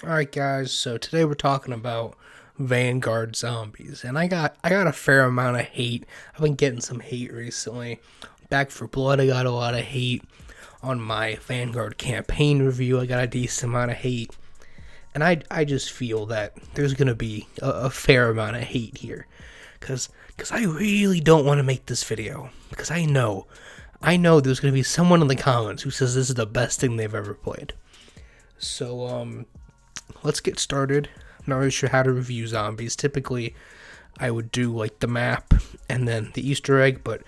Alright guys, so today we're talking about Vanguard zombies, and I got a fair amount of hate. I've been getting some hate recently. Back for Blood, I got a lot of hate. On my Vanguard campaign review, I got a decent amount of hate. And I just feel that there's gonna be a fair amount of hate here. Cause I really don't want to make this video. Because I know there's gonna be someone in the comments who says this is the best thing they've ever played. So let's get started. I'm not really sure how to review zombies. Typically, I would do like the map and then the Easter egg, but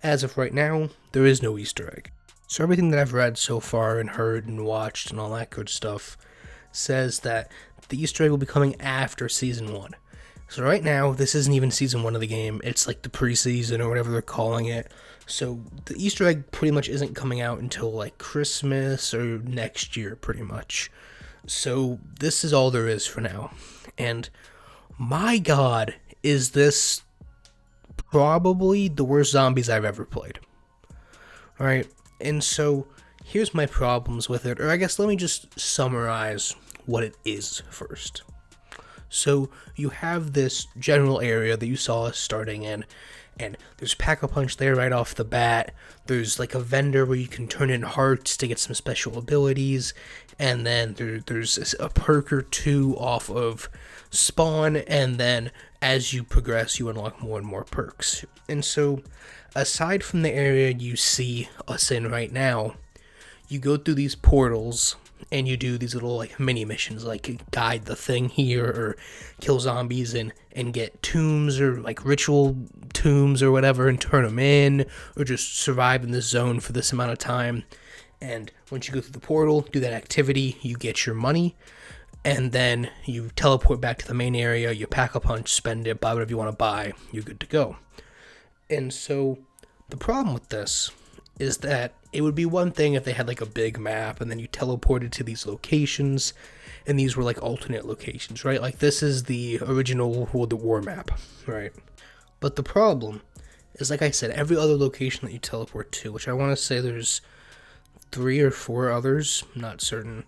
as of right now, there is no Easter egg. So everything that I've read so far and heard and watched and all that good stuff says that the Easter egg will be coming after Season 1. So right now, this isn't even Season 1 of the game. It's like the preseason or whatever they're calling it. So the Easter egg pretty much isn't coming out until like Christmas or next year, pretty much. So this is all there is for now. And my god, is this probably the worst zombies I've ever played. Alright, and so here's my problems with it. Or I guess let me just summarize what it is first. So you have this general area that you saw us starting in, and there's Pack-a-Punch there right off the bat. There's like a vendor where you can turn in hearts to get some special abilities, and then there's a perk or two off of spawn, and then as you progress you unlock more and more perks. And so aside from the area you see us in right now, you go through these portals and you do these little like mini missions like guide the thing here or kill zombies and get tombs or like ritual tombs or whatever and turn them in, or just survive in this zone for this amount of time. And once you go through the portal, do that activity, you get your money, and then you teleport back to the main area, you pack a punch, spend it, buy whatever you want to buy, you're good to go. And so the problem with this is that it would be one thing if they had like a big map and then you teleported to these locations and these were like alternate locations, right? Like this is the original World at War map, right? But the problem is, like I said, every other location that you teleport to, which I want to say there's 3 or 4 others, I'm not certain,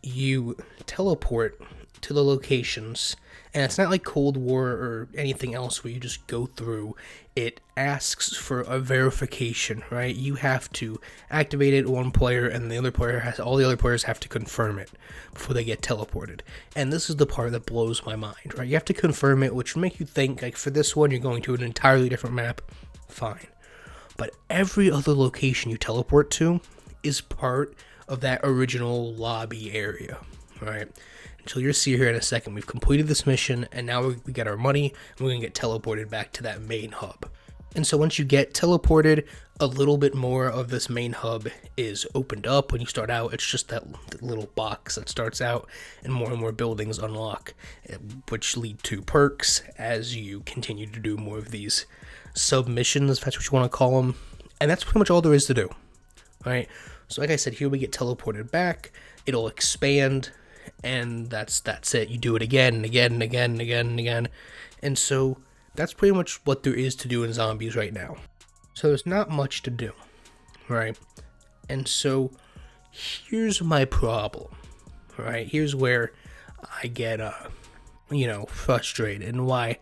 you teleport to the locations, and it's not like Cold War or anything else where you just go through. It asks for a verification, right? You have to activate it, one player, and all the other players have to confirm it before they get teleported. And this is the part that blows my mind, right? You have to confirm it, which will make you think, like, for this one, you're going to an entirely different map. Fine. But every other location you teleport to is part of that original lobby area, right? Until you'll see here in a second, we've completed this mission, and now we get our money, and we're going to get teleported back to that main hub. And so once you get teleported, a little bit more of this main hub is opened up. When you start out, it's just that little box that starts out, and more buildings unlock, which lead to perks as you continue to do more of these submissions, if that's what you want to call them. And that's pretty much all there is to do, right? So like I said, here we get teleported back, it'll expand, and that's it. You do it again and again and again and again and again. And so that's pretty much what there is to do in zombies right now. So there's not much to do, right? And so here's my problem, right? Here's where I get frustrated and why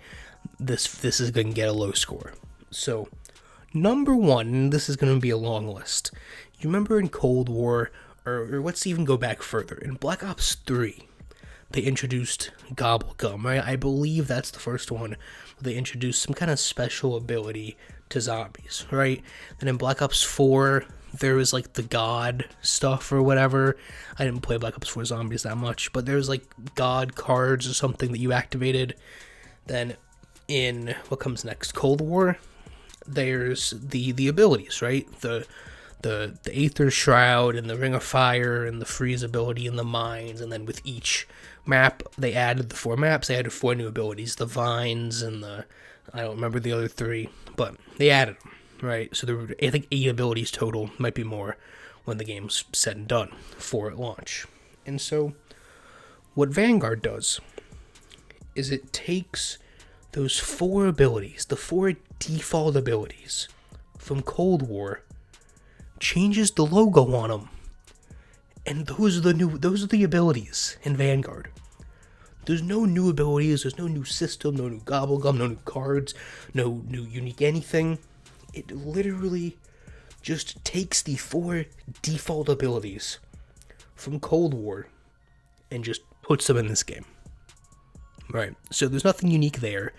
this is going to get a low score. So number one, and this is going to be a long list. You remember in Cold War, or let's even go back further, in Black Ops 3, they introduced Gobblegum, right? I believe that's the first one where they introduced some kind of special ability to zombies, right? Then in Black Ops 4, there was like the God stuff or whatever. I didn't play Black Ops 4 Zombies that much, but there was like God cards or something that you activated. Then in what comes next, Cold War, there's the abilities, right? The Aether Shroud and the Ring of Fire and the Freeze ability and the Mines, and then with each map they added the 4 maps, they added 4 new abilities, the Vines and I don't remember the other 3, but they added them, right? So there were, I think, 8 abilities total, might be more when the game's said and done, 4 at launch. And so what Vanguard does is it takes those 4 abilities, the 4 default abilities from Cold War, changes the logo on them And those are the abilities in Vanguard. There's no new abilities, there's no new system, no new gobblegum, no new cards, no new unique anything. It literally just takes the 4 default abilities from Cold War and just puts them in this game. Right, so there's nothing unique there.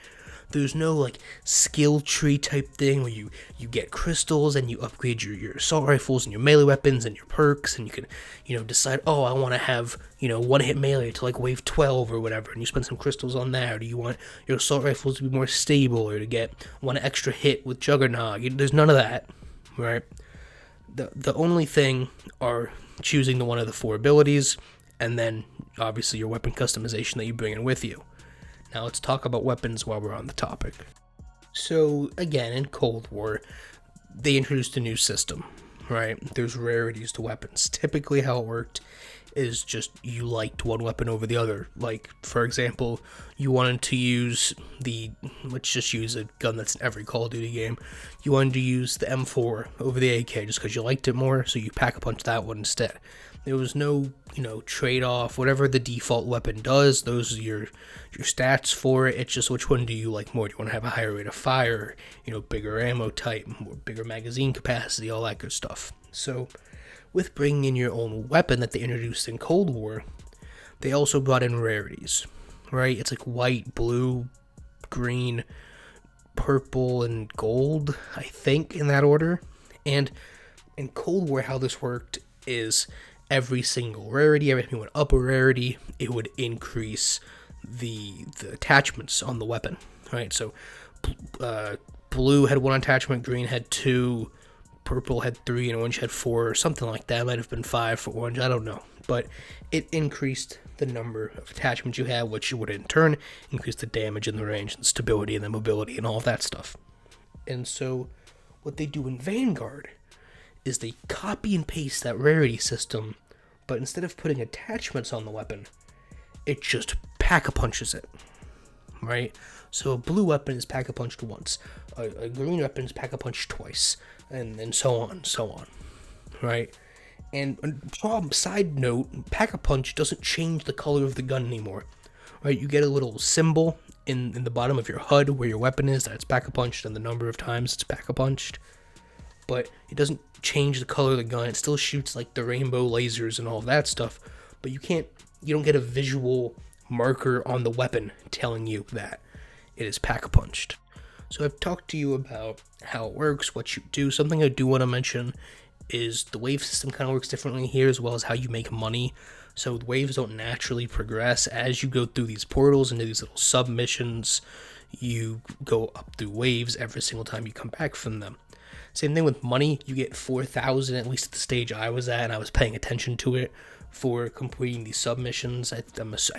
There's no like skill tree type thing where you get crystals and you upgrade your assault rifles and your melee weapons and your perks, and you can decide, oh, I want to have one hit melee to like wave 12 or whatever, and you spend some crystals on that. Or do you want your assault rifles to be more stable, or to get one extra hit with Juggernog? There's none of that, right? The only thing are choosing one of the 4 abilities, and then obviously your weapon customization that you bring in with you. Now let's talk about weapons while we're on the topic. So again, in Cold War, they introduced a new system, right? There's rarities to weapons. Typically how it worked is just you liked one weapon over the other. Like, for example, you wanted to use let's just use a gun that's in every Call of Duty game. You wanted to use the M4 over the AK just because you liked it more, so you pack a punch that one instead. There was no, trade-off. Whatever the default weapon does, those are your stats for it. It's just which one do you like more? Do you want to have a higher rate of fire, bigger ammo type, bigger magazine capacity, all that good stuff. So, with bringing in your own weapon that they introduced in Cold War, they also brought in rarities, right? It's like white, blue, green, purple, and gold, I think, in that order. And in Cold War, how this worked is every single rarity, every time you went up a rarity, it would increase the attachments on the weapon, right? So blue had 1 attachment, green had 2, purple had 3, and orange had 4, or something like that. It might have been 5 for orange, I don't know. But it increased the number of attachments you had, which would in turn increase the damage and the range and stability and the mobility and all of that stuff. And so what they do in Vanguard is they copy and paste that rarity system, but instead of putting attachments on the weapon, it just pack-a-punches it, right? So a blue weapon is pack-a-punched once, a green weapon is pack-a-punched twice, and so on, right? And side note, pack-a-punch doesn't change the color of the gun anymore, right? You get a little symbol in the bottom of your HUD where your weapon is, that it's pack-a-punched, and the number of times it's pack-a-punched. But it doesn't change the color of the gun. It still shoots like the rainbow lasers and all of that stuff, but you don't get a visual marker on the weapon telling you that it is pack-a-punched. So I've talked to you about how it works, what you do. Something I do want to mention is the wave system kind of works differently here, as well as how you make money. So the waves don't naturally progress. As you go through these portals into these little submissions, you go up through waves every single time you come back from them. Same thing with money. You get 4,000, at least at the stage I was at, and I was paying attention to it, for completing these submissions. I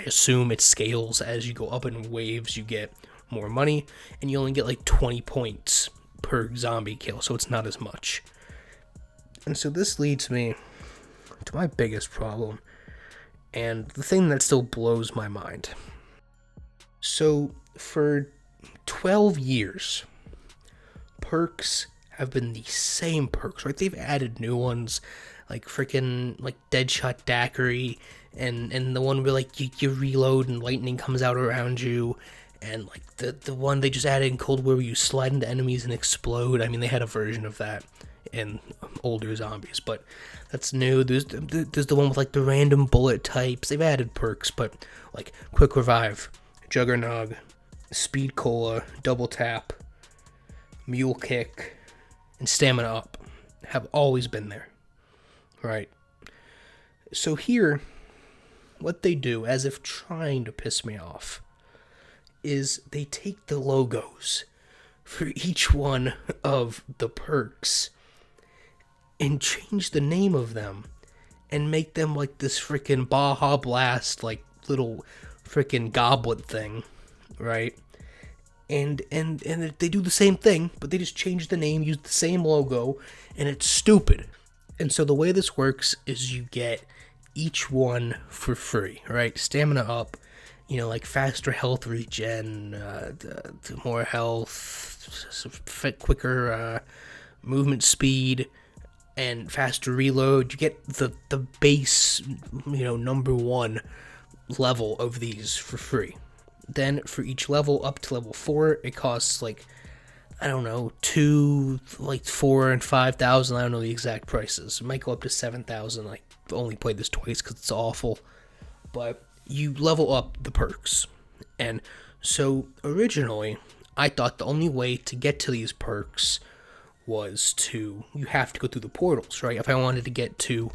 assume it scales as you go up in waves. You get more money, and you only get like 20 points per zombie kill, so it's not as much. And so this leads me to my biggest problem, and the thing that still blows my mind. So for 12 years, perks have been the same perks, right? They've added new ones, like freaking like Deadshot Daiquiri, and the one where like you reload and lightning comes out around you, and like the one they just added in Cold War where you slide into enemies and explode. I mean, they had a version of that in older zombies, but that's new. There's the one with like the random bullet types. They've added perks, but like Quick Revive, Juggernog, Speed Cola, Double Tap, Mule Kick, and Stamina Up have always been there, right? So here, what they do, as if trying to piss me off, is they take the logos for each one of the perks and change the name of them and make them like this freaking Baja Blast, like little freaking goblet thing, right? And they do the same thing, but they just change the name, use the same logo, and it's stupid. And so the way this works is you get each one for free, right? Stamina Up, like faster health regen, more health, quicker movement speed, and faster reload. You get the base, number 1 level of these for free. Then for each level up to level 4, it costs like, I don't know, 4 and 5,000. I don't know the exact prices. It might go up to 7,000. I only played this twice because it's awful. But you level up the perks. And so originally, I thought the only way to get to these perks was you have to go through the portals, right? If I wanted to get to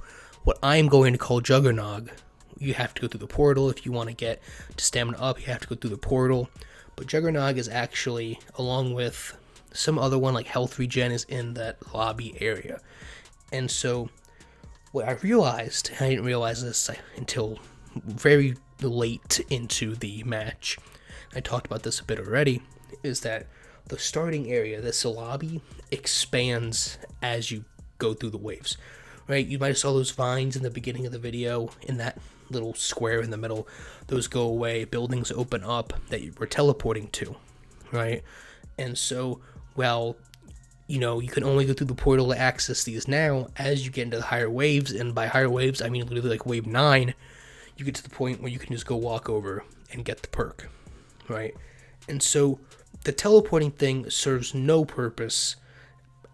what I'm going to call Juggernog, you have to go through the portal. If you want to get to stamina up, you have to go through the portal. But Juggernog is actually, along with some other one like health regen, is in that lobby area. And so what I realized, and I didn't realize this until very late into the match, I talked about this a bit already, is that the starting area, this lobby, expands as you go through the waves, right? You might have saw those vines in the beginning of the video, in that little square in the middle. Those go away, buildings open up that we're teleporting to, right? And so, well, you can only go through the portal to access these now. As you get into the higher waves, and by higher waves, I mean literally like wave 9, you get to the point where you can just go walk over and get the perk, right? And so the teleporting thing serves no purpose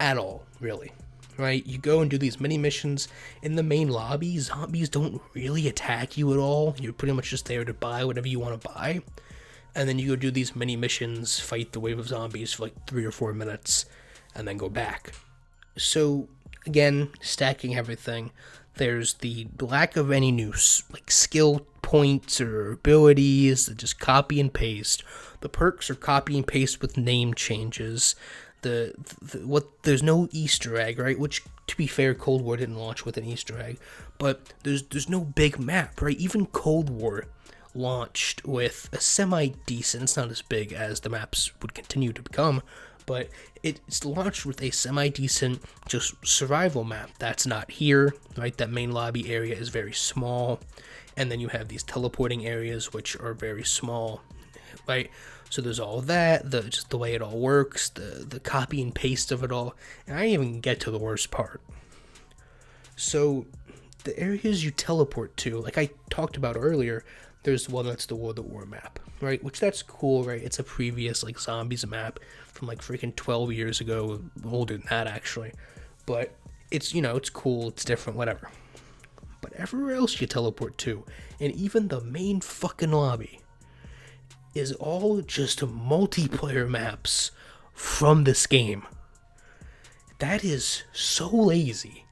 at all, really, right? You go and do these mini missions in the main lobby. Zombies don't really attack you at all. You're pretty much just there to buy whatever you want to buy. And then you go do these mini missions, fight the wave of zombies for like 3 or 4 minutes, and then go back. So, again, stacking everything. There's the lack of any new skill points or abilities, just copy and paste. The perks are copy and paste with name changes. There's no Easter egg, right? Which, to be fair, Cold War didn't launch with an Easter egg, but there's no big map, right? Even Cold War launched with a semi-decent, it's not as big as the maps would continue to become, but it's launched with a semi-decent just survival map. That's not here, right? That main lobby area is very small, and then you have these teleporting areas which are very small, right? So there's all that, just the way it all works, the copy and paste of it all, and I didn't even get to the worst part. So the areas you teleport to, like I talked about earlier, there's one that's the World at War map, right? Which that's cool, right? It's a previous like zombies map from like freaking 12 years ago, older than that actually. But it's, it's cool, it's different, whatever. But everywhere else you teleport to, and even the main fucking lobby, is all just multiplayer maps from this game. That is so lazy.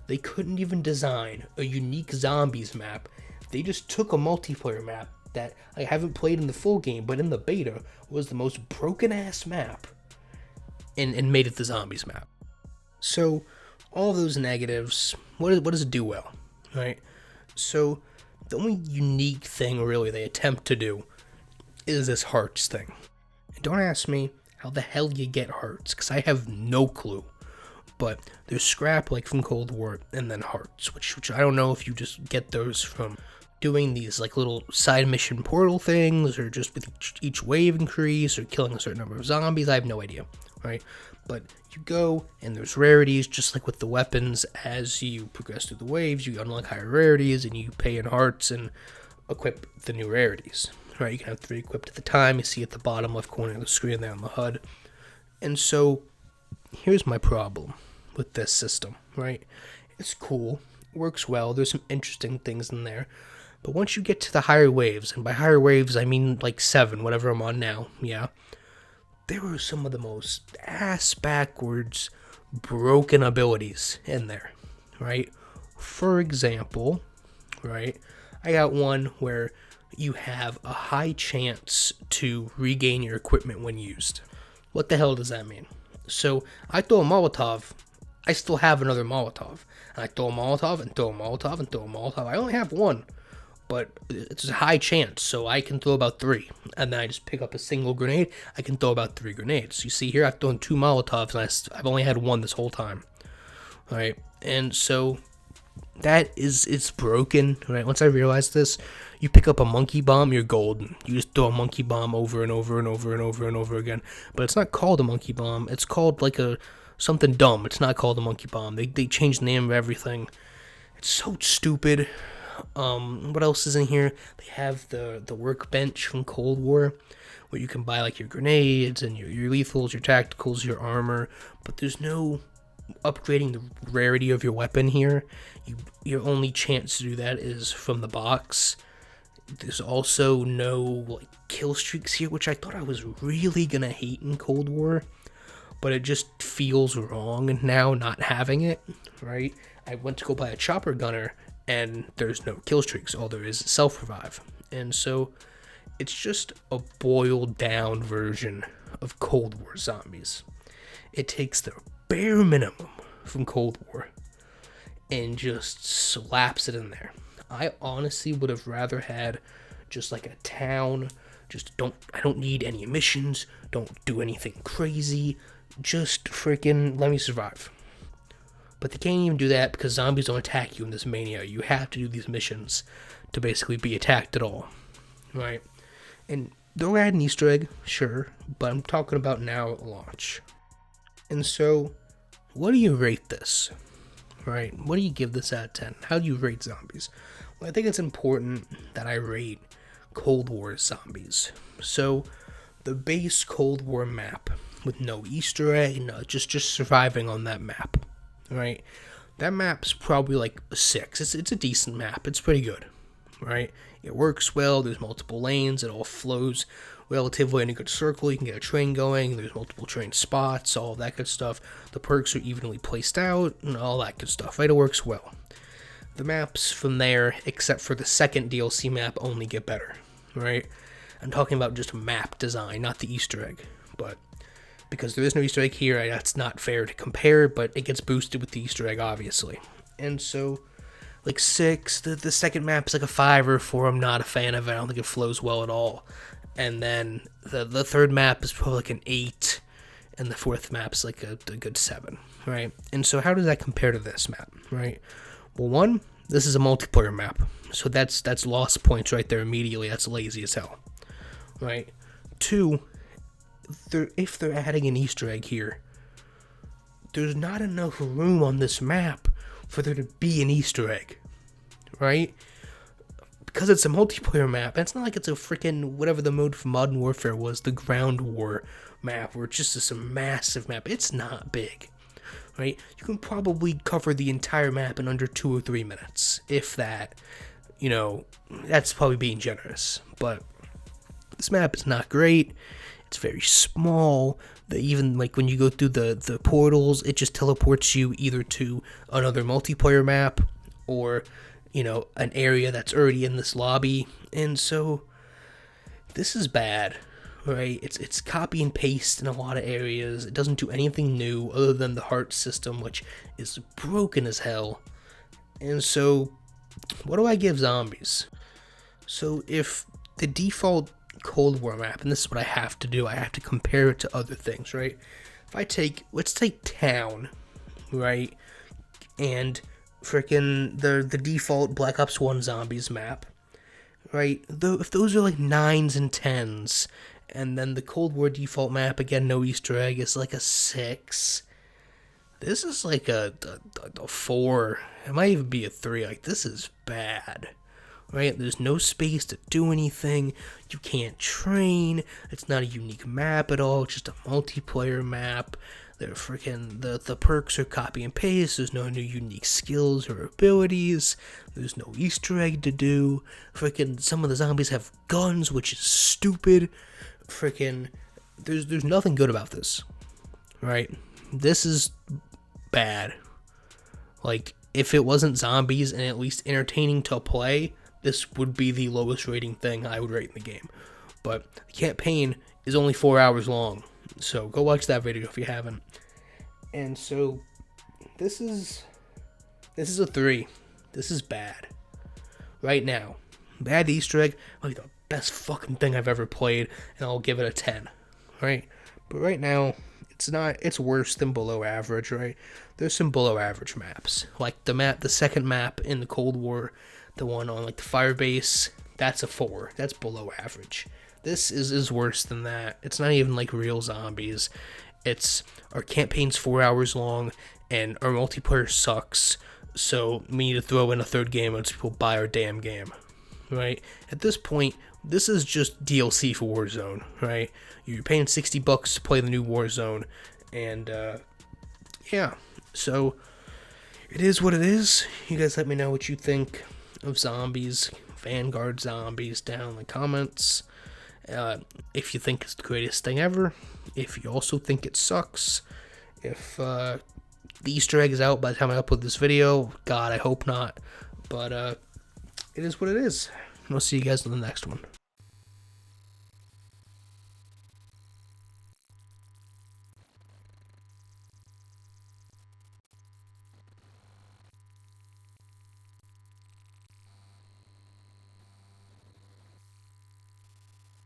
They couldn't even design a unique zombies map. They just took a multiplayer map that I haven't played in the full game, but in the beta was the most broken ass map, and made it the zombies map. So all those negatives, what does it do well, right? So the only unique thing really they attempt to do is this hearts thing. And don't ask me how the hell you get hearts, because I have no clue. But there's scrap like from Cold War, and then hearts, which I don't know if you just get those from doing these like little side mission portal things, or just with each wave increase, or killing a certain number of zombies. I have no idea, right? But you go, and there's rarities, just like with the weapons. As you progress through the waves, you unlock higher rarities, and you pay in hearts and equip the new rarities, right? You can have 3 equipped at the time. You see at the bottom left corner of the screen there on the HUD. And so here's my problem with this system, right? It's cool, works well, there's some interesting things in there, but once you get to the higher waves, and by higher waves I mean like 7, whatever I'm on now, yeah, there are some of the most ass backwards broken abilities in there, right? For example, right, I got one where you have a high chance to regain your equipment when used. What the hell does that mean? So I throw a Molotov, I still have another Molotov. And I throw a Molotov and throw a Molotov and throw a Molotov. I only have one, but it's a high chance, so I can throw about 3. And then I just pick up a single grenade, I can throw about 3 grenades. You see here, I've thrown 2 Molotovs, and I've only had 1 this whole time. Alright, and so it's broken, right? Once I realized this, you pick up a monkey bomb, you're golden. You just throw a monkey bomb over and over and over and over and over again. But it's not called a monkey bomb, it's called like a something dumb. It's not called the monkey bomb. They changed the name of everything. It's so stupid. What else is in here? They have the workbench from Cold War, where you can buy like your grenades and your lethals, your tacticals, your armor, but there's no upgrading the rarity of your weapon here. Your only chance to do that is from the box. There's also no like kill streaks here, which I thought I was really gonna hate in Cold War, but it just feels wrong now not having it, right? I went to go buy a chopper gunner, and there's no kill streaks. All there is self-revive. And so it's just a boiled down version of Cold War zombies. It takes the bare minimum from Cold War and just slaps it in there. I honestly would have rather had just like a town. I don't need any missions. Don't do anything crazy. Just freaking let me survive. But they can't even do that because zombies don't attack you in this mania. You have to do these missions to basically be attacked at all, right? And they'll add an Easter egg, sure, but I'm talking about now at launch. And so, what do you rate this, right? What do you give this out of 10? How do you rate zombies? Well, I think it's important that I rate Cold War zombies. So, the base Cold War map with no Easter egg, no, just surviving on that map. Right, that map's probably like a 6. It's a decent map. It's pretty good, right? It works well. There's multiple lanes. It all flows relatively in a good circle. You can get a train going. There's multiple train spots. All of that good stuff. The perks are evenly placed out and all that good stuff. Right, it works well. The maps from there, except for the second DLC map, only get better. Right, I'm talking about just map design, not the Easter egg, but. Because there is no Easter egg here, that's not fair to compare, but it gets boosted with the Easter egg, obviously. And so, like 6, the second map is like a 5 or 4, I'm not a fan of it, I don't think it flows well at all. And then the third map is probably like an 8, and the fourth map is like a good 7, right? And so how does that compare to this map, right? Well, 1, this is a multiplayer map, so that's lost points right there immediately, that's lazy as hell, right? 2, if they're adding an Easter egg here, there's not enough room on this map for there to be an Easter egg, right? Because it's a multiplayer map, and it's not like it's a freaking whatever the mode for Modern Warfare was, the Ground War map, where it's just this massive map. It's not big, right? You can probably cover the entire map in under 2 or 3 minutes, if that. You know, that's probably being generous, but this map is not great. It's very small. Even like when you go through the portals, it just teleports you either to another multiplayer map or, you know, an area that's already in this lobby. And so this is bad, right? It's copy and paste in a lot of areas. It doesn't do anything new other than the heart system, which is broken as hell. And so what do I give zombies? So if the default Cold War map, and this is what I have to do, I have to compare it to other things, right? If I let's take town, right, and freaking the default Black Ops 1 zombies map, right, if those are like 9s and 10s, and then the Cold War default map, again, no Easter egg, is like a 6, this is like a 4, it might even be a 3, like, this is bad. Right, there's no space to do anything, you can't train, it's not a unique map at all, it's just a multiplayer map, the perks are copy and paste, there's no new unique skills or abilities, there's no Easter egg to do, some of the zombies have guns, which is stupid, there's nothing good about this, right, this is bad, like, if it wasn't zombies and at least entertaining to play, this would be the lowest rating thing I would rate in the game. But the campaign is only 4 hours long, so go watch that video if you haven't. And so this is a 3. This is bad. Right now. Bad Easter egg, like the best fucking thing I've ever played, and I'll give it a 10. Right? But right now, it's worse than below average, right? There's some below average maps. Like the second map in the Cold War, the one on like the fire base, that's a 4. That's below average. This is worse than that. It's not even like real zombies. our campaign's 4 hours long, and our multiplayer sucks. So we need to throw in a third game once people buy our damn game, right? At this point, this is just DLC for Warzone, right? You're paying $60 to play the new Warzone, and yeah. So it is what it is. You guys let me know what you think of zombies, Vanguard zombies, down in the comments. If you think it's the greatest thing ever, if you also think it sucks, if the Easter egg is out by the time I upload this video, God, I hope not, but it is what it is. I'll see you guys in the next one.